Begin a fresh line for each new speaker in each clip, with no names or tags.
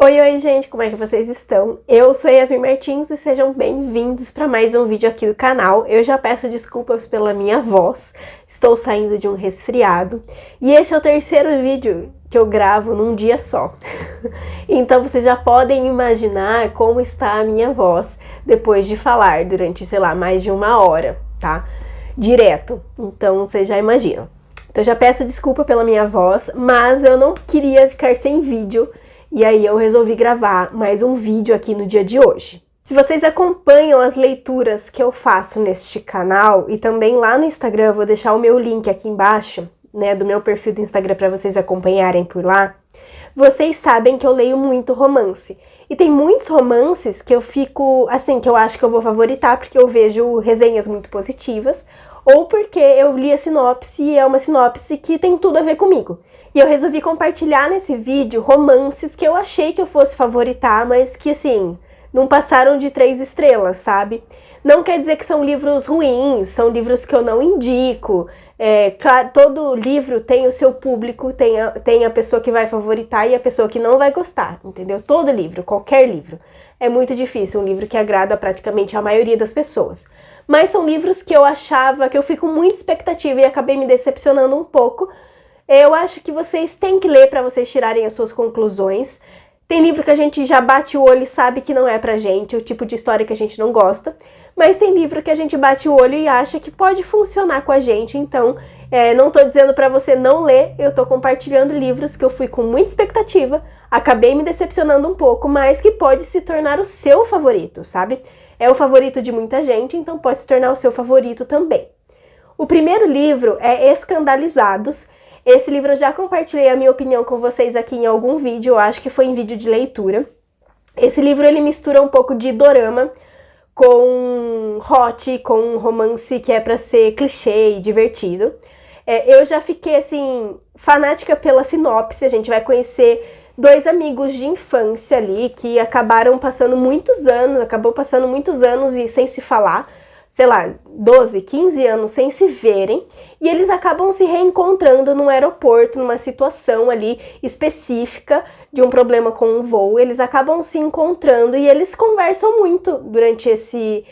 Oi, gente, como é que vocês estão? Eu sou Yasmin Martins e sejam bem-vindos para mais um vídeo aqui do canal. Eu já peço desculpas pela minha voz, estou saindo de um resfriado e esse é o terceiro vídeo que eu gravo num dia só. Então vocês já podem imaginar como está a minha voz depois de falar durante, sei lá, mais de uma hora, tá? Direto, então vocês já imaginam. Então já peço desculpa pela minha voz, mas eu não queria ficar sem vídeo. E aí eu resolvi gravar mais um vídeo aqui no dia de hoje. Se vocês acompanham as leituras que eu faço neste canal e também lá no Instagram, eu vou deixar o meu link aqui embaixo, né, do meu perfil do Instagram para vocês acompanharem por lá. Vocês sabem que eu leio muito romance. E tem muitos romances que eu fico, assim, que eu acho que eu vou favoritar porque eu vejo resenhas muito positivas ou porque eu li a sinopse e é uma sinopse que tem tudo a ver comigo. E eu resolvi compartilhar nesse vídeo romances que eu achei que eu fosse favoritar, mas que, assim, não passaram de 3 estrelas, sabe? Não quer dizer que são livros ruins, são livros que eu não indico. Claro, todo livro tem o seu público, tem a pessoa que vai favoritar e a pessoa que não vai gostar, entendeu? Todo livro, qualquer livro. É muito difícil um livro que agrada praticamente a maioria das pessoas. Mas são livros que eu achava, que eu fico com muita expectativa e acabei me decepcionando um pouco. Eu acho que vocês têm que ler para vocês tirarem as suas conclusões. Tem livro que a gente já bate o olho e sabe que não é pra gente, o tipo de história que a gente não gosta. Mas tem livro que a gente bate o olho e acha que pode funcionar com a gente. Então, não tô dizendo pra você não ler, eu tô compartilhando livros que eu fui com muita expectativa, acabei me decepcionando um pouco, mas que pode se tornar o seu favorito, sabe? É o favorito de muita gente, então pode se tornar o seu favorito também. O primeiro livro é Escandalizados. Esse livro eu já compartilhei a minha opinião com vocês aqui em algum vídeo, eu acho que foi em vídeo de leitura. Esse livro ele mistura um pouco de dorama com hot, com um romance que é pra ser clichê e divertido. Eu já fiquei, assim, fanática pela sinopse. A gente vai conhecer 2 amigos de infância ali que acabou passando muitos anos e sem se falar. Sei lá, 12, 15 anos sem se verem, e eles acabam se reencontrando num aeroporto, numa situação ali específica de um problema com um voo. Eles acabam se encontrando e eles conversam muito durante esse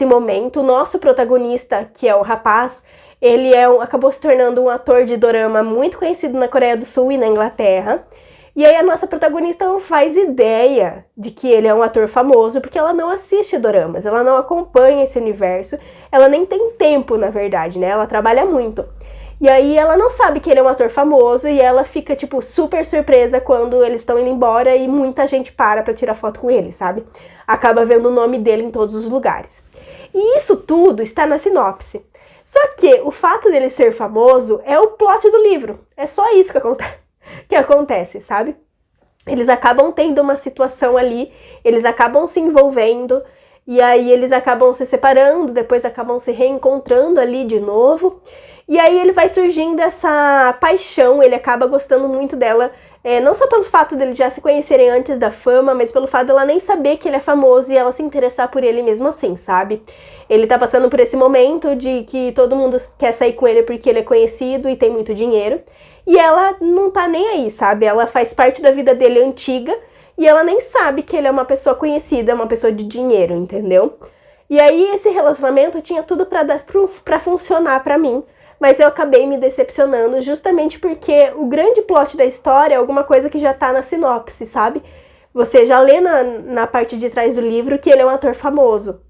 momento. O nosso protagonista, que é o rapaz, ele acabou se tornando um ator de dorama muito conhecido na Coreia do Sul e na Inglaterra. E aí a nossa protagonista não faz ideia de que ele é um ator famoso, porque ela não assiste doramas, ela não acompanha esse universo, ela nem tem tempo, na verdade, né? Ela trabalha muito. E aí ela não sabe que ele é um ator famoso e ela fica, tipo, super surpresa quando eles estão indo embora e muita gente para pra tirar foto com ele, sabe? Acaba vendo o nome dele em todos os lugares. E isso tudo está na sinopse. Só que o fato dele ser famoso é o plot do livro. É só isso que acontece, sabe? Eles acabam tendo uma situação ali, eles acabam se envolvendo, e aí eles acabam se separando, depois acabam se reencontrando ali de novo, e aí ele vai surgindo essa paixão, ele acaba gostando muito dela, não só pelo fato dele já se conhecerem antes da fama, mas pelo fato dela nem saber que ele é famoso e ela se interessar por ele mesmo assim, sabe? Ele tá passando por esse momento de que todo mundo quer sair com ele porque ele é conhecido e tem muito dinheiro, e ela não tá nem aí, sabe? Ela faz parte da vida dele antiga e ela nem sabe que ele é uma pessoa conhecida, uma pessoa de dinheiro, entendeu? E aí esse relacionamento tinha tudo pra funcionar pra mim, mas eu acabei me decepcionando justamente porque o grande plot da história é alguma coisa que já tá na sinopse, sabe? Você já lê na parte de trás do livro que ele é um ator famoso.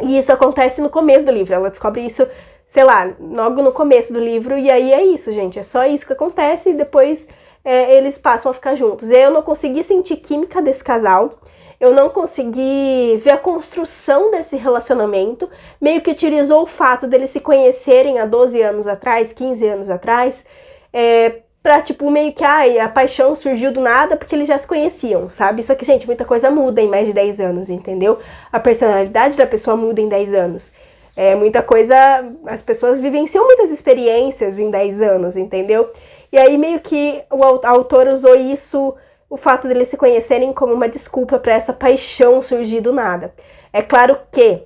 E isso acontece no começo do livro, ela descobre isso, sei lá, logo no começo do livro, e aí é isso, gente, é só isso que acontece e depois eles passam a ficar juntos. Eu não consegui sentir química desse casal, eu não consegui ver a construção desse relacionamento, meio que utilizou o fato deles se conhecerem há 12 anos atrás, 15 anos atrás, pra, tipo, meio que, a paixão surgiu do nada porque eles já se conheciam, sabe? Só que, gente, muita coisa muda em mais de 10 anos, entendeu? A personalidade da pessoa muda em 10 anos. Muita coisa, as pessoas vivenciam muitas experiências em 10 anos, entendeu? E aí meio que o autor usou isso, o fato deles se conhecerem, como uma desculpa para essa paixão surgir do nada. É claro que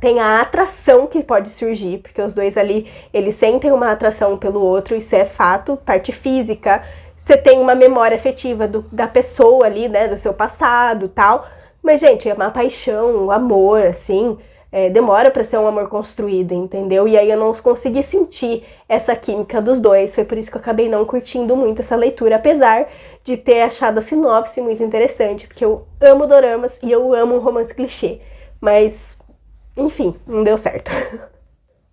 tem a atração que pode surgir, porque os dois ali, eles sentem uma atração pelo outro, isso é fato, parte física, você tem uma memória afetiva da pessoa ali, né, do seu passado e tal. Mas, gente, é uma paixão, um amor, assim, demora pra ser um amor construído, entendeu? E aí eu não consegui sentir essa química dos dois, foi por isso que eu acabei não curtindo muito essa leitura, apesar de ter achado a sinopse muito interessante, porque eu amo doramas e eu amo um romance clichê. Mas, enfim, não deu certo.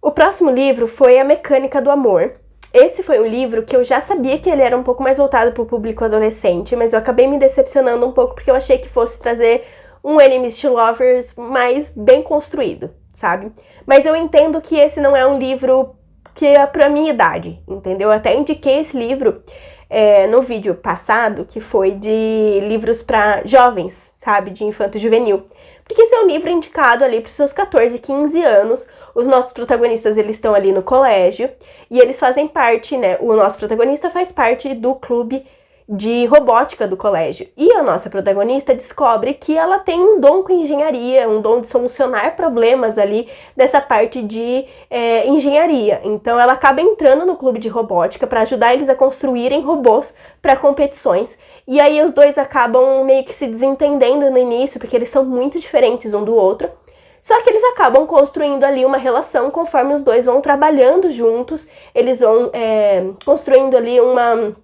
O próximo livro foi A Mecânica do Amor. Esse foi um livro que eu já sabia que ele era um pouco mais voltado para o público adolescente, mas eu acabei me decepcionando um pouco porque eu achei que fosse trazer um Enemies to Lovers mais bem construído, sabe? Mas eu entendo que esse não é um livro que é pra minha idade, entendeu? Eu até indiquei esse livro no vídeo passado, que foi de livros para jovens, sabe? De infanto-juvenil. Porque esse é um livro indicado ali para os seus 14, 15 anos. Os nossos protagonistas, eles estão ali no colégio e eles fazem parte, né? O nosso protagonista faz parte do clube de robótica do colégio. E a nossa protagonista descobre que ela tem um dom com engenharia, um dom de solucionar problemas ali dessa parte de engenharia. Então ela acaba entrando no clube de robótica para ajudar eles a construírem robôs para competições. E aí os dois acabam meio que se desentendendo no início, porque eles são muito diferentes um do outro. Só que eles acabam construindo ali uma relação conforme os dois vão trabalhando juntos, eles vão construindo ali uma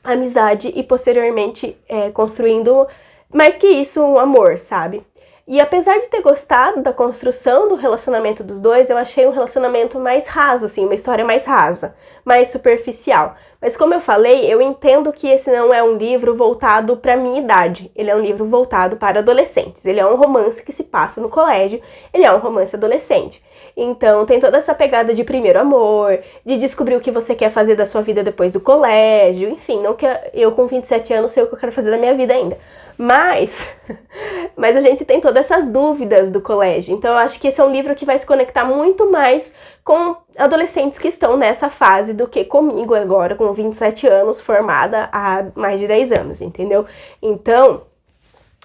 amizade e posteriormente construindo, mais que isso, um amor, sabe? E apesar de ter gostado da construção do relacionamento dos dois, eu achei um relacionamento mais raso, assim, uma história mais rasa, mais superficial. Mas como eu falei, eu entendo que esse não é um livro voltado para minha idade. Ele é um livro voltado para adolescentes. Ele é um romance que se passa no colégio, ele é um romance adolescente. Então tem toda essa pegada de primeiro amor, de descobrir o que você quer fazer da sua vida depois do colégio, enfim, não que eu com 27 anos sei o que eu quero fazer da minha vida ainda. Mas a gente tem todas essas dúvidas do colégio. Então eu acho que esse é um livro que vai se conectar muito mais com adolescentes que estão nessa fase do que comigo agora, com 27 anos, formada há mais de 10 anos, entendeu? Então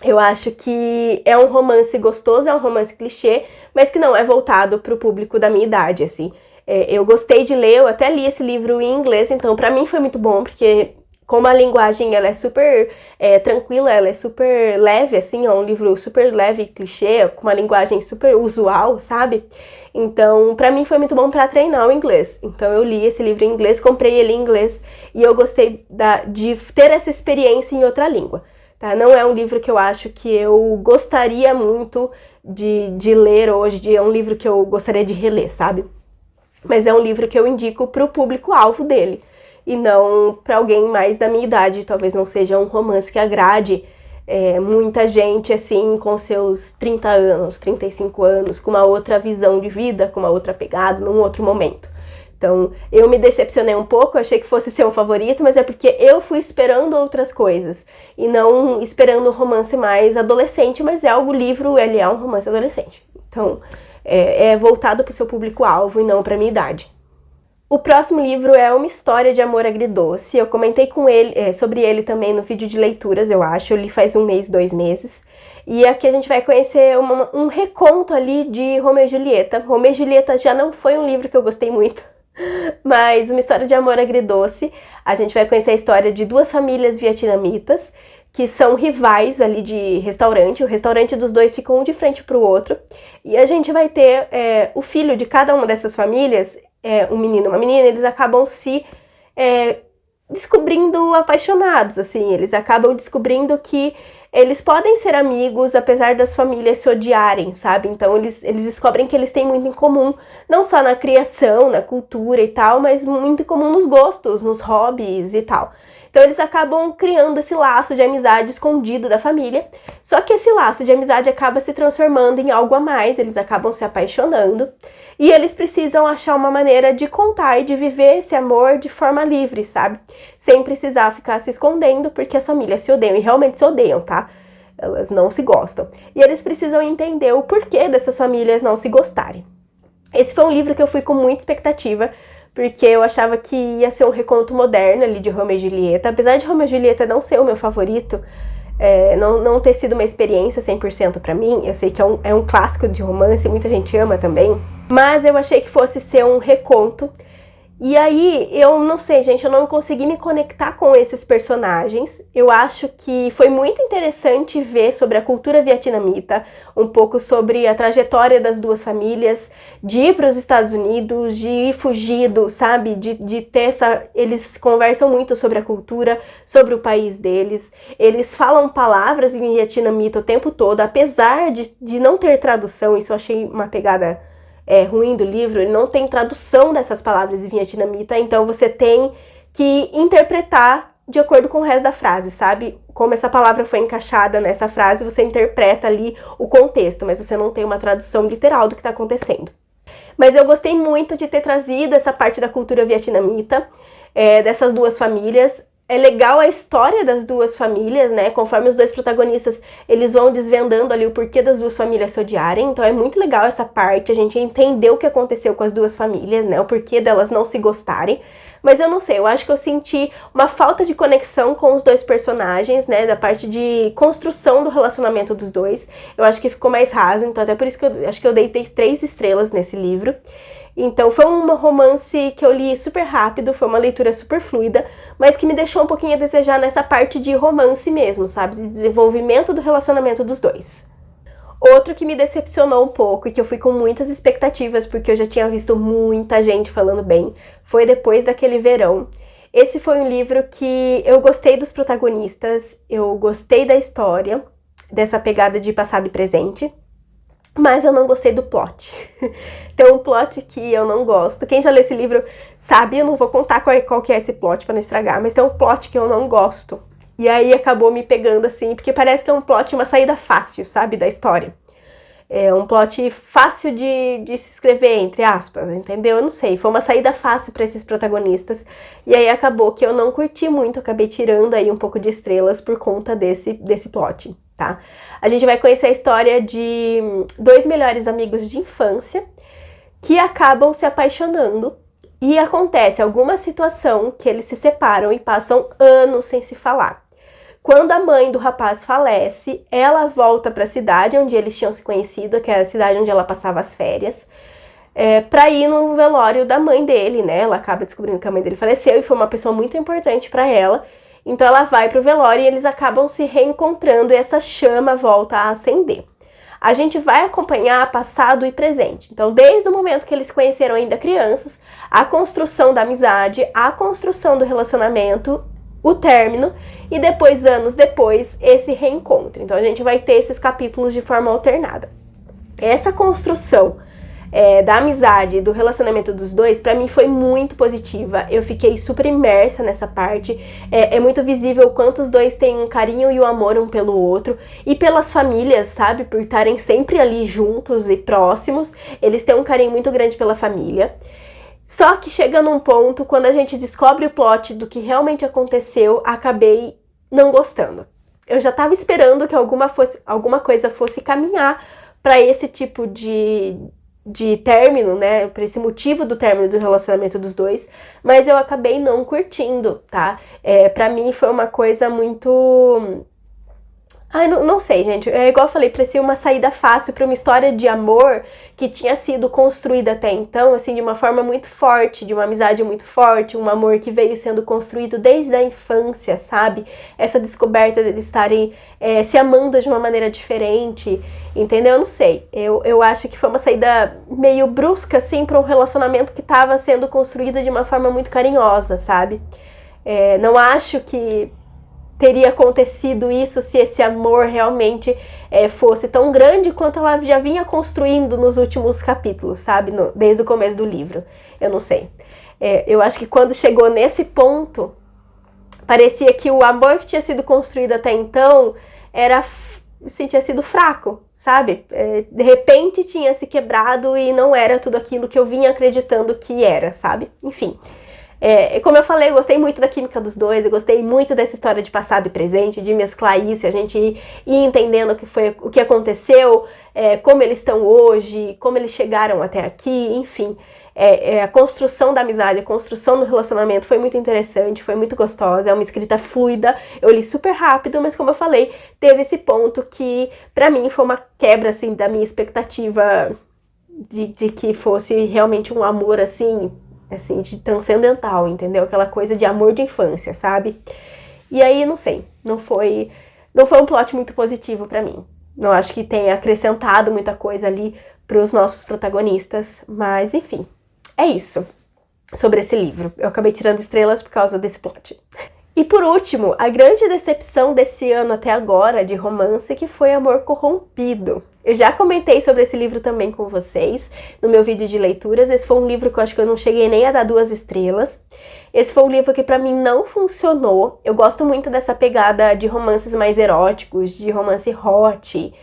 eu acho que é um romance gostoso, é um romance clichê, mas que não é voltado para o público da minha idade, assim. Eu gostei de ler, eu até li esse livro em inglês, então pra mim foi muito bom, porque como a linguagem ela é super tranquila, ela é super leve, assim, é um livro super leve, clichê, com uma linguagem super usual, sabe? Então, pra mim foi muito bom pra treinar o inglês. Então eu li esse livro em inglês, comprei ele em inglês, e eu gostei de ter essa experiência em outra língua. Tá? Não é um livro que eu acho que eu gostaria muito de ler hoje, é um livro que eu gostaria de reler, sabe? Mas é um livro que eu indico pro público-alvo dele, e não para alguém mais da minha idade. Talvez não seja um romance que agrade muita gente, assim, com seus 30 anos, 35 anos, com uma outra visão de vida, com uma outra pegada, num outro momento. Então, eu me decepcionei um pouco, eu achei que fosse ser um favorito, mas é porque eu fui esperando outras coisas, e não esperando um romance mais adolescente, mas ele é um romance adolescente. Então, é voltado para o seu público-alvo e não para a minha idade. O próximo livro é Uma História de Amor Agridoce. Eu comentei sobre ele também no vídeo de leituras, eu acho, ele faz 1 mês, 2 meses. E aqui a gente vai conhecer um reconto ali de Romeu e Julieta. Romeu e Julieta já não foi um livro que eu gostei muito, mas Uma História de Amor Agridoce. A gente vai conhecer a história de 2 famílias vietnamitas que são rivais ali de restaurante. O restaurante dos dois fica um de frente para o outro. E a gente vai ter o filho de cada uma dessas famílias, um menino e uma menina, eles acabam se descobrindo apaixonados, assim. Eles acabam descobrindo que eles podem ser amigos, apesar das famílias se odiarem, sabe? Então eles descobrem que eles têm muito em comum, não só na criação, na cultura e tal, mas muito em comum nos gostos, nos hobbies e tal. Então eles acabam criando esse laço de amizade escondido da família, só que esse laço de amizade acaba se transformando em algo a mais, eles acabam se apaixonando, e eles precisam achar uma maneira de contar e de viver esse amor de forma livre, sabe? Sem precisar ficar se escondendo, porque as famílias se odeiam, e realmente se odeiam, tá? Elas não se gostam. E eles precisam entender o porquê dessas famílias não se gostarem. Esse foi um livro que eu fui com muita expectativa, porque eu achava que ia ser um reconto moderno ali de Romeu e Julieta. Apesar de Romeu e Julieta não ser o meu favorito, não ter sido uma experiência 100% pra mim, eu sei que é um clássico de romance, muita gente ama também, mas eu achei que fosse ser um reconto E aí, eu não sei, gente, eu não consegui me conectar com esses personagens. Eu acho que foi muito interessante ver sobre a cultura vietnamita, um pouco sobre a trajetória das duas famílias, de ir para os Estados Unidos, de ir fugido, sabe? De ter essa... Eles conversam muito sobre a cultura, sobre o país deles. Eles falam palavras em vietnamita o tempo todo, apesar de não ter tradução. Isso eu achei uma pegada ruim do livro. Ele não tem tradução dessas palavras em vietnamita, então você tem que interpretar de acordo com o resto da frase, sabe? Como essa palavra foi encaixada nessa frase, você interpreta ali o contexto, mas você não tem uma tradução literal do que está acontecendo. Mas eu gostei muito de ter trazido essa parte da cultura vietnamita, dessas duas famílias. É legal a história das duas famílias, né? Conforme os dois protagonistas, eles vão desvendando ali o porquê das duas famílias se odiarem. Então é muito legal essa parte, a gente entender o que aconteceu com as duas famílias, né? O porquê delas não se gostarem. Mas eu não sei, eu acho que eu senti uma falta de conexão com os dois personagens, né? Da parte de construção do relacionamento dos dois. Eu acho que ficou mais raso, então até por isso que eu acho que eu dei 3 estrelas nesse livro. Então foi um romance que eu li super rápido, foi uma leitura super fluida, mas que me deixou um pouquinho a desejar nessa parte de romance mesmo, sabe? De desenvolvimento do relacionamento dos dois. Outro que me decepcionou um pouco e que eu fui com muitas expectativas, porque eu já tinha visto muita gente falando bem, foi Depois daquele Verão. Esse foi um livro que eu gostei dos protagonistas, eu gostei da história, dessa pegada de passado e presente, mas eu não gostei do plot. Tem um plot que eu não gosto. Quem já leu esse livro sabe, eu não vou contar qual que é esse plot pra não estragar, mas tem um plot que eu não gosto. E aí acabou me pegando assim, porque parece que é um plot, uma saída fácil, sabe, da história. É um plot fácil de se escrever, entre aspas, entendeu? Eu não sei, foi uma saída fácil pra esses protagonistas. E aí acabou que eu não curti muito, acabei tirando aí um pouco de estrelas por conta desse plot, tá? A gente vai conhecer a história de 2 melhores amigos de infância que acabam se apaixonando e acontece alguma situação que eles se separam e passam anos sem se falar. Quando a mãe do rapaz falece, ela volta para a cidade onde eles tinham se conhecido, que era a cidade onde ela passava as férias, para ir no velório da mãe dele, né? Ela acaba descobrindo que a mãe dele faleceu e foi uma pessoa muito importante para ela. Então ela vai pro velório e eles acabam se reencontrando e essa chama volta a acender. A gente vai acompanhar passado e presente. Então, desde o momento que eles se conheceram ainda crianças, a construção da amizade, a construção do relacionamento, o término e depois, anos depois, esse reencontro. Então, a gente vai ter esses capítulos de forma alternada. Essa construção da amizade, do relacionamento dos dois, pra mim foi muito positiva. Eu fiquei super imersa nessa parte. É muito visível o quanto os dois têm um carinho e um amor um pelo outro. E pelas famílias, sabe? Por estarem sempre ali juntos e próximos. Eles têm um carinho muito grande pela família. Só que chega num ponto, quando a gente descobre o plot do que realmente aconteceu, acabei não gostando. Eu já tava esperando que alguma coisa fosse caminhar pra esse tipo de término, né, por esse motivo do término do relacionamento dos dois, mas eu acabei não curtindo, tá? Pra mim foi uma coisa muito... Ai, não sei, gente. É igual eu falei, parecia uma saída fácil para uma história de amor que tinha sido construída até então, assim, de uma forma muito forte, de uma amizade muito forte, um amor que veio sendo construído desde a infância, sabe? Essa descoberta de eles estarem se amando de uma maneira diferente, entendeu? Eu não sei. Eu acho que foi uma saída meio brusca, assim, para um relacionamento que estava sendo construído de uma forma muito carinhosa, sabe? Não acho que teria acontecido isso se esse amor realmente fosse tão grande quanto ela já vinha construindo nos últimos capítulos, sabe? Desde o começo do livro. Eu não sei. Eu acho que quando chegou nesse ponto, parecia que o amor que tinha sido construído até então tinha sido fraco, sabe? De repente tinha se quebrado e não era tudo aquilo que eu vinha acreditando que era, sabe? Enfim. Como eu falei, eu gostei muito da química dos dois, eu gostei muito dessa história de passado e presente, de mesclar isso, e a gente ir entendendo o que aconteceu, como eles estão hoje, como eles chegaram até aqui, enfim. A construção da amizade, a construção do relacionamento foi muito interessante, foi muito gostosa, é uma escrita fluida, eu li super rápido, mas como eu falei, teve esse ponto que pra mim foi uma quebra, assim, da minha expectativa de que fosse realmente um amor, assim, assim, de transcendental, entendeu? Aquela coisa de amor de infância, sabe? E aí, não sei, não foi um plot muito positivo pra mim. Não acho que tenha acrescentado muita coisa ali pros nossos protagonistas, mas enfim, é isso sobre esse livro. Eu acabei tirando estrelas por causa desse plot. E por último, a grande decepção desse ano até agora de romance, que foi Amor Corrompido. Eu já comentei sobre esse livro também com vocês no meu vídeo de leituras. Esse foi um livro que eu acho que eu não cheguei nem a dar 2 estrelas. Esse foi um livro que pra mim não funcionou. Eu gosto muito dessa pegada de romances mais eróticos, de romance hot,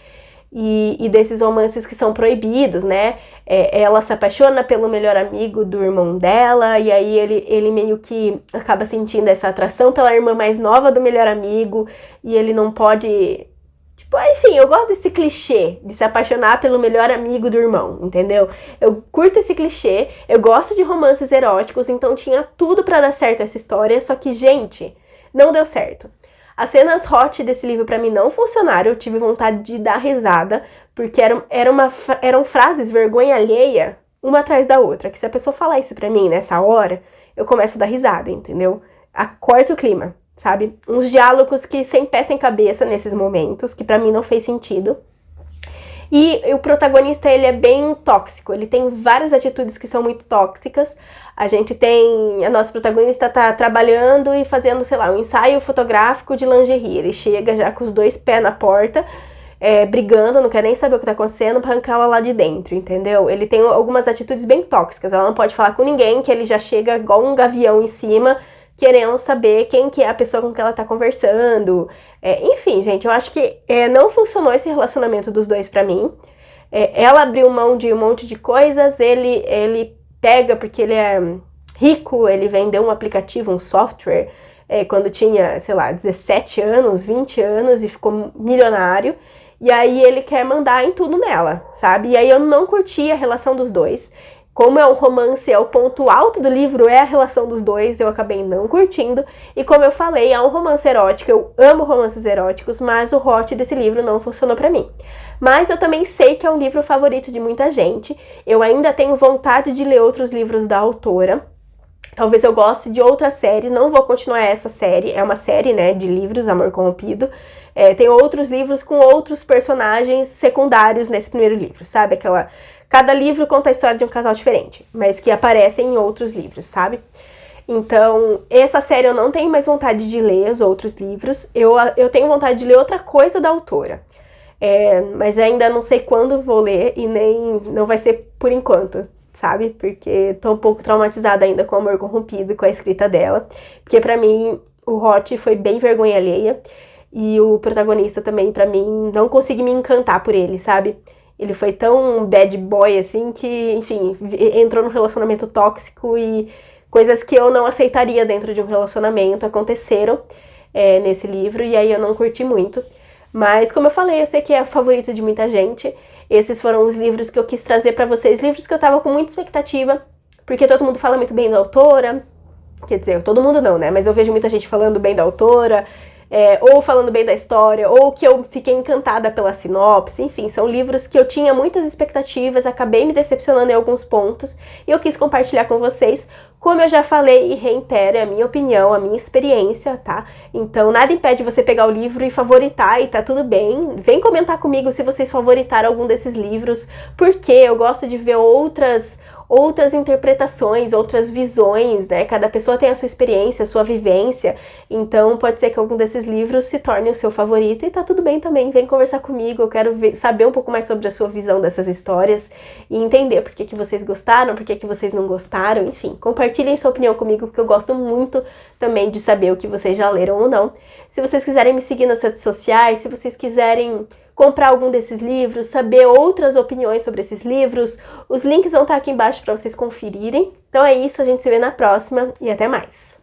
e desses romances que são proibidos, né? Ela se apaixona pelo melhor amigo do irmão dela, e aí ele meio que acaba sentindo essa atração pela irmã mais nova do melhor amigo, e ele não pode... Tipo, enfim, eu gosto desse clichê de se apaixonar pelo melhor amigo do irmão, entendeu? Eu curto esse clichê, eu gosto de romances eróticos, então tinha tudo pra dar certo essa história, só que, gente, não deu certo. As cenas hot desse livro pra mim não funcionaram, eu tive vontade de dar risada, porque eram frases vergonha alheia, uma atrás da outra, que se a pessoa falar isso pra mim nessa hora, eu começo a dar risada, entendeu? Corta o clima, sabe? Uns diálogos que sem pé sem cabeça nesses momentos, que pra mim não fez sentido. E o protagonista, ele é bem tóxico, ele tem várias atitudes que são muito tóxicas. A nossa protagonista tá trabalhando e fazendo, sei lá, um ensaio fotográfico de lingerie. Ele chega já com os 2 pés na porta, brigando, não quer nem saber o que tá acontecendo pra arrancar ela lá de dentro, entendeu? Ele tem algumas atitudes bem tóxicas, ela não pode falar com ninguém, que ele já chega igual um gavião em cima, querendo saber quem que é a pessoa com que ela tá conversando. Enfim, gente, eu acho que não funcionou esse relacionamento dos dois pra mim. Ela abriu mão de um monte de coisas, ele pega porque ele é rico, ele vendeu um aplicativo, um software, quando tinha, sei lá, 17 anos, 20 anos e ficou milionário. E aí ele quer mandar em tudo nela, sabe? E aí eu não curti a relação dos dois. Como é um romance, o ponto alto do livro é a relação dos dois, eu acabei não curtindo. E como eu falei, é um romance erótico, eu amo romances eróticos, mas o hot desse livro não funcionou pra mim. Mas eu também sei que é um livro favorito de muita gente. Eu ainda tenho vontade de ler outros livros da autora. Talvez eu goste de outras séries, não vou continuar essa série, é uma série, né, de livros, Amor Corrompido. Tem outros livros com outros personagens secundários nesse primeiro livro, sabe? Cada livro conta a história de um casal diferente, mas que aparecem em outros livros, sabe? Então, essa série eu não tenho mais vontade de ler os outros livros. Eu tenho vontade de ler outra coisa da autora. Mas ainda não sei quando vou ler e nem não vai ser por enquanto, sabe? Porque tô um pouco traumatizada ainda com o Amor Corrompido, com a escrita dela. Porque pra mim, o hot foi bem vergonha alheia. E o protagonista também, pra mim, não consegui me encantar por ele, sabe? Ele foi tão bad boy, assim, que, enfim, entrou num relacionamento tóxico e coisas que eu não aceitaria dentro de um relacionamento aconteceram nesse livro, e aí eu não curti muito. Mas, como eu falei, eu sei que é o favorito de muita gente. Esses foram os livros que eu quis trazer pra vocês, livros que eu tava com muita expectativa, porque todo mundo fala muito bem da autora, quer dizer, todo mundo não, né? Mas eu vejo muita gente falando bem da autora, ou falando bem da história, ou que eu fiquei encantada pela sinopse, enfim, são livros que eu tinha muitas expectativas, acabei me decepcionando em alguns pontos, e eu quis compartilhar com vocês. Como eu já falei e reitero, é a minha opinião, a minha experiência, tá? Então nada impede você pegar o livro e favoritar, e tá tudo bem. Vem comentar comigo se vocês favoritaram algum desses livros, porque eu gosto de ver outras interpretações, outras visões, né? Cada pessoa tem a sua experiência, a sua vivência, então pode ser que algum desses livros se torne o seu favorito, e tá tudo bem também, vem conversar comigo, eu quero saber um pouco mais sobre a sua visão dessas histórias e entender por que vocês gostaram, por que vocês não gostaram, enfim, compartilhem sua opinião comigo, porque eu gosto muito também de saber o que vocês já leram ou não. Se vocês quiserem me seguir nas redes sociais, se vocês quiserem comprar algum desses livros, saber outras opiniões sobre esses livros, os links vão estar aqui embaixo para vocês conferirem. Então é isso, a gente se vê na próxima e até mais!